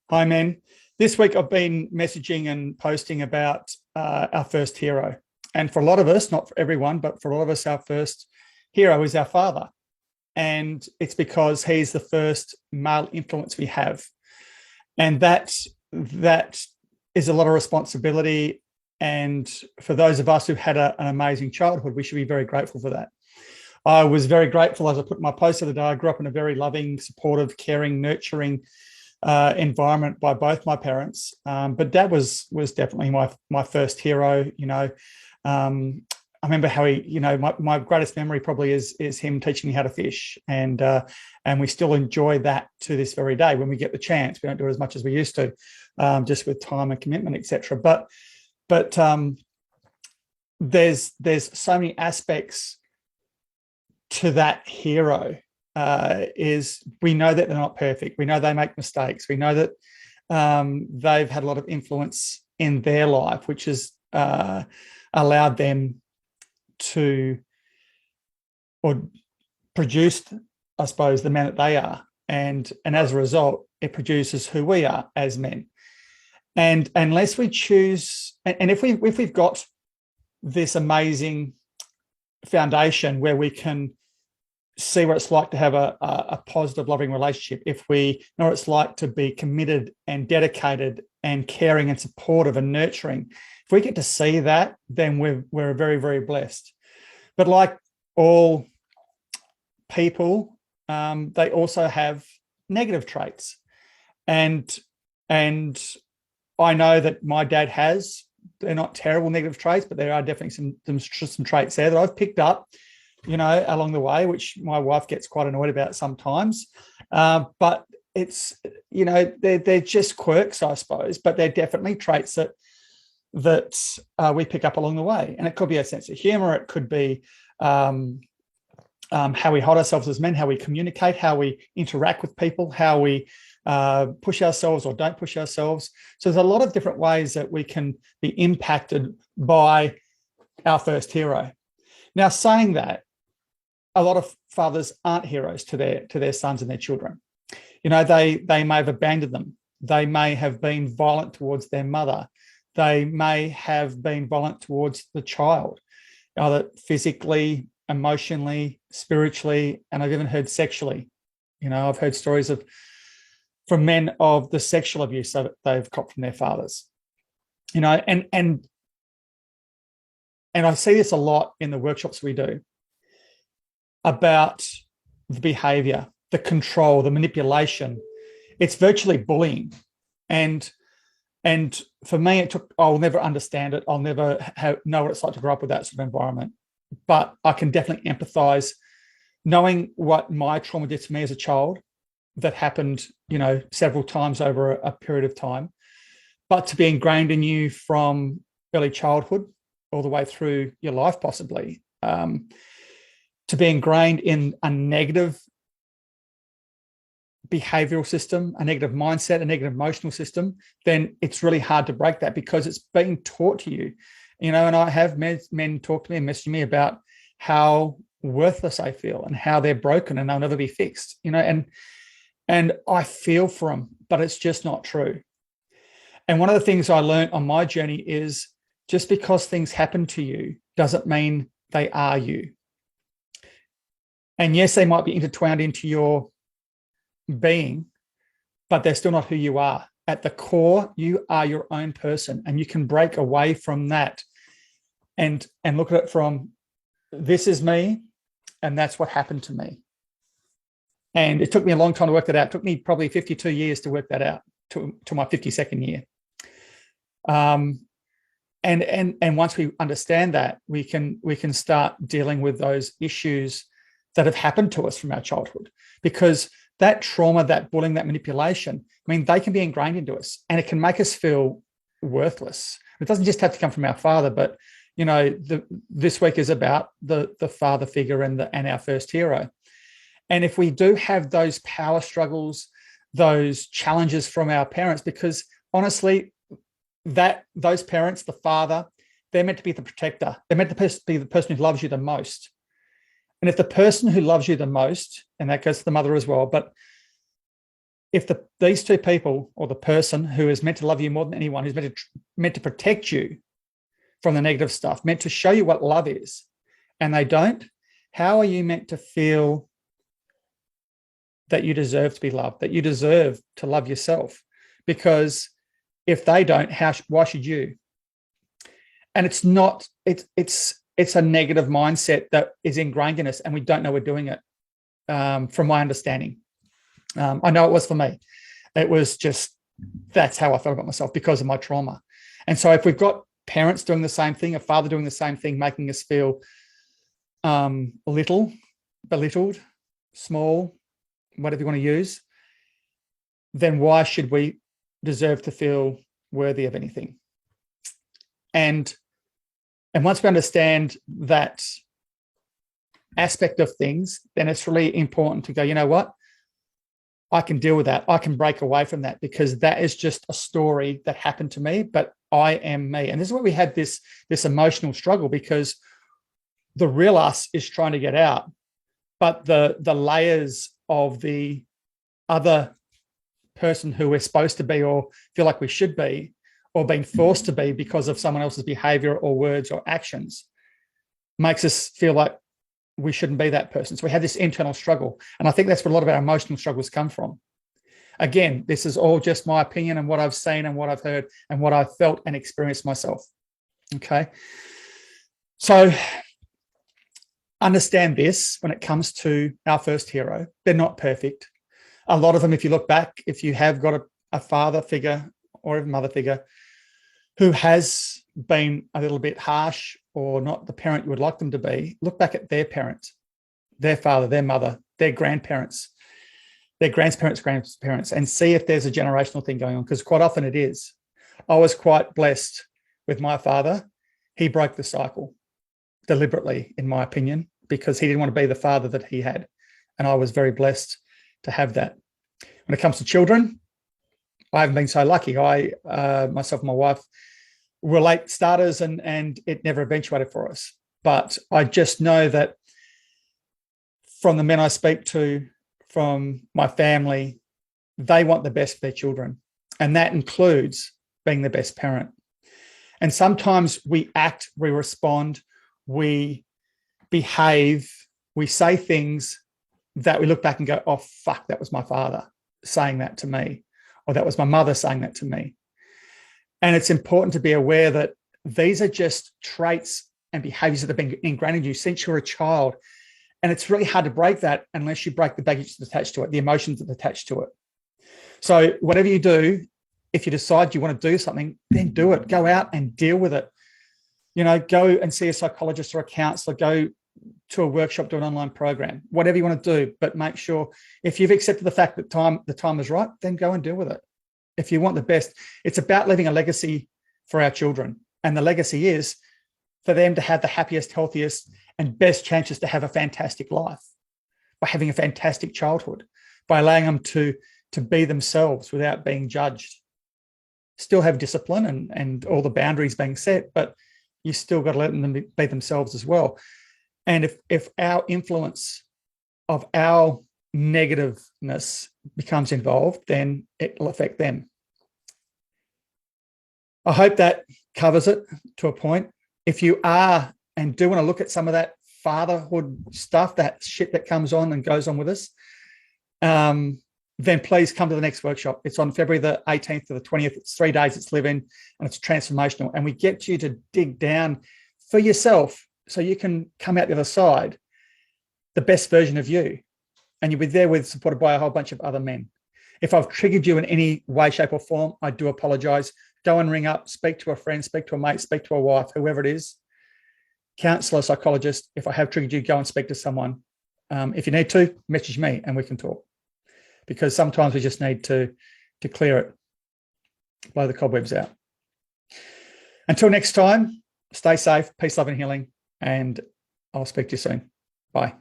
Hi, man. This week I've been messaging and posting about our first hero. And for a lot of us, not for everyone, but for a lot of us, our first hero is our father. And it's because he's the first male influence we have. And that is a lot of responsibility. And for those of us who've had an amazing childhood, we should be very grateful for that. I was very grateful, as I put in my post the other day. I grew up in a very loving, supportive, caring, nurturing environment by both my parents. But Dad was definitely my first hero. I remember how he, my greatest memory probably is him teaching me how to fish, and we still enjoy that to this very day when we get the chance. We don't do it as much as we used to, just with time and commitment, etc. But there's so many aspects to that hero. Is we know that they're not perfect. We know they make mistakes. We know that they've had a lot of influence in their life, which has allowed them to, or produced, I suppose, the men that they are. And as a result, it produces who we are as men. And unless we choose, and if we've got this amazing foundation where we can see what it's like to have a positive, loving relationship, if we know what it's like to be committed and dedicated and caring and supportive and nurturing, if we get to see that, then we're very, very blessed. But like all people, they also have negative traits. And I know that my dad has. They're not terrible negative traits, but there are definitely some traits there that I've picked up along the way, which my wife gets quite annoyed about sometimes. But it's, they're just quirks, I suppose, but they're definitely traits that we pick up along the way. And it could be a sense of humor. It could be how we hold ourselves as men, how we communicate, how we interact with people, how we push ourselves or don't push ourselves. So there's a lot of different ways that we can be impacted by our first hero. Now, saying that, a lot of fathers aren't heroes to their sons and their children. They may have abandoned them. They may have been violent towards their mother. They may have been violent towards the child, either physically, emotionally, spiritually, and I've even heard sexually. I've heard stories from men of the sexual abuse that they've got from their fathers. And I see this a lot in the workshops we do about the behavior, the control, the manipulation. It's virtually bullying. And for me, I'll never understand it. I'll never know what it's like to grow up with that sort of environment. But I can definitely empathize, knowing what my trauma did to me as a child that happened, several times over a period of time. But to be ingrained in you from early childhood all the way through your life, possibly, to be ingrained in a negative behavioral system, a negative mindset, a negative emotional system, then it's really hard to break that because it's being taught to you. And I have men talk to me and message me about how worthless I feel and how they're broken and they'll never be fixed, and I feel for them, but it's just not true. And one of the things I learned on my journey is just because things happen to you doesn't mean they are you. And yes, they might be intertwined into your being, but they're still not who you are. At the core, you are your own person, and you can break away from that and look at it from, this is me, and that's what happened to me. And it took me a long time to work that out. It took me probably 52 years to work that out to my 52nd year. And once we understand that, we can start dealing with those issues that have happened to us from our childhood, because that trauma, that bullying, that manipulation, they can be ingrained into us, and it can make us feel worthless. It doesn't just have to come from our father, but this week is about the father figure and our first hero. And if we do have those power struggles, those challenges from our parents, because honestly, those parents, the father, they're meant to be the protector. They're meant to be the person who loves you the most. And if the person who loves you the most, and that goes to the mother as well, but if these two people, or the person who is meant to love you more than anyone, who's meant to protect you from the negative stuff, meant to show you what love is, and they don't, how are you meant to feel that you deserve to be loved, that you deserve to love yourself? Because if they don't, why should you? And it's not, it's a negative mindset that is ingrained in us, and we don't know we're doing it, from my understanding. I know it was for me. It was just, that's how I felt about myself because of my trauma. And so if we've got parents doing the same thing, a father doing the same thing, making us feel little, belittled, small, whatever you want to use, then why should we deserve to feel worthy of anything? And once we understand that aspect of things, then it's really important to go, you know what? I can deal with that. I can break away from that, because that is just a story that happened to me, but I am me. And this is where we had this emotional struggle, because the real us is trying to get out, but the layers of the other person who we're supposed to be, or feel like we should be, or being forced to be because of someone else's behavior or words or actions, makes us feel like we shouldn't be that person. So we have this internal struggle. And I think that's where a lot of our emotional struggles come from. Again, this is all just my opinion and what I've seen and what I've heard and what I've felt and experienced myself. Okay. So understand this when it comes to our first hero. They're not perfect. A lot of them, if you look back, if you have got a father figure or a mother figure who has been a little bit harsh or not the parent you would like them to be, look back at their parents, their father, their mother, their grandparents, their grandparents, and see if there's a generational thing going on, because quite often it is. I was quite blessed with my father. He broke the cycle deliberately, in my opinion, because he didn't want to be the father that he had. And I was very blessed to have that. When it comes to children, I haven't been so lucky. I, myself and my wife, were late starters, and it never eventuated for us. But I just know that from the men I speak to, from my family, they want the best for their children. And that includes being the best parent. And sometimes we act, we respond, we behave, we say things that we look back and go, oh, fuck, that was my father saying that to me, or that was my mother saying that to me. And it's important to be aware that these are just traits and behaviors that have been ingrained in you since you were a child. And it's really hard to break that unless you break the baggage that's attached to it, the emotions that are attached to it. So whatever you do, if you decide you want to do something, then do it. Go out and deal with it. You know, go and see a psychologist or a counselor, go to a workshop, do an online program, whatever you want to do. But make sure, if you've accepted the fact that the time is right, then go and deal with it. If you want the best, it's about leaving a legacy for our children. And the legacy is for them to have the happiest, healthiest, and best chances to have a fantastic life, by having a fantastic childhood, by allowing them to be themselves without being judged. Still have discipline and all the boundaries being set, but you still got to let them be themselves as well. And if our influence of our negativeness becomes involved, then it will affect them. I hope that covers it to a point. If you are and do want to look at some of that fatherhood stuff, that shit that comes on and goes on with us, then please come to the next workshop. It's on February the 18th to the 20th. It's 3 days, it's live-in, and it's transformational. And we get you to dig down for yourself so you can come out the other side the best version of you. And you'll be there supported by a whole bunch of other men. If I've triggered you in any way, shape, or form, I do apologize. Go and ring up, speak to a friend, speak to a mate, speak to a wife, whoever it is, counselor, psychologist. If I have triggered you, go and speak to someone. If you need to, message me and we can talk. Because sometimes we just need to clear it, blow the cobwebs out. Until next time, stay safe, peace, love, and healing, and I'll speak to you soon. Bye.